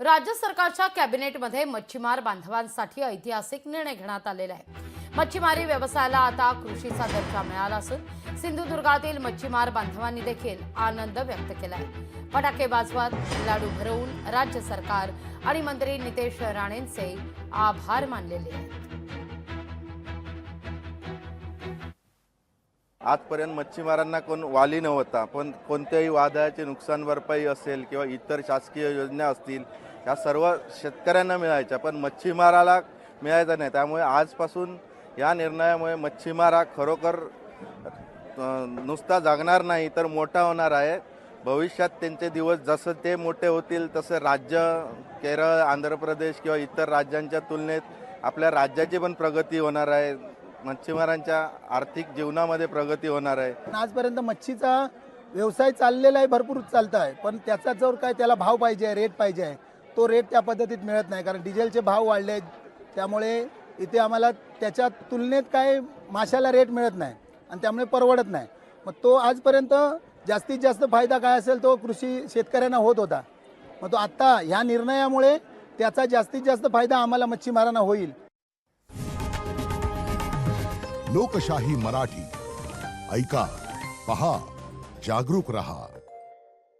राज्य सरकारच्या कॅबिनेटमध्ये मच्छीमार बांधवांसाठी ऐतिहासिक निर्णय घेण्यात आलेला आहे। मच्छीमारी व्यवसायाला आता कृषीचा दर्जा मिळाला असून सिंधुदुर्गातील मच्छीमार बांधवांनी देखील आनंद व्यक्त केला आहे। फटाके वाजवत लाडू भरवून राज्य सरकार आणि मंत्री नितेश राणेंचे आभार मानलेले आहेत। आजपर्यंत मच्छीमारांना कोण वाली नव्हता, पण कोणत्याही वादळाची नुकसान भरपाई असेल किंवा इतर शासकीय योजना असतील या सर्व शेतकऱ्यांना मिळायच्या, पण मच्छीमाराला मिळायचा नाही। त्यामुळे आजपासून या निर्णयामुळे मच्छीमार हा खरोखर नुसता जगणार नाही तर मोठा होणार आहे। भविष्यात त्यांचे दिवस जसं ते मोठे होतील तसं राज्य केरळ, आंध्र प्रदेश किंवा इतर राज्यांच्या तुलनेत आपल्या राज्याची पण प्रगती होणार आहे। मच्छीमारांच्या आर्थिक जीवनामध्ये प्रगती होणार आहे। आजपर्यंत मच्छीचा व्यवसाय चाललेला आहे, भरपूर चालत आहे, पण त्याचा जर काय त्याला भाव पाहिजे, रेट पाहिजे, तो रेट त्या पद्धतीत मिळत नाही। कारण डिझेलचे भाव वाढले आहेत, त्यामुळे इथे आम्हाला त्याच्या तुलनेत काय माशाला रेट मिळत नाही आणि त्यामुळे परवडत नाही। मग तो आजपर्यंत जास्तीत जास्त फायदा काय असेल तो कृषी शेतकऱ्यांना होत होता। मग तो आता ह्या निर्णयामुळे त्याचा जास्तीत जास्त फायदा आम्हाला मच्छीमारांना होईल। लोकशाही मराठी ऐका, पहा, जागरूक रहा।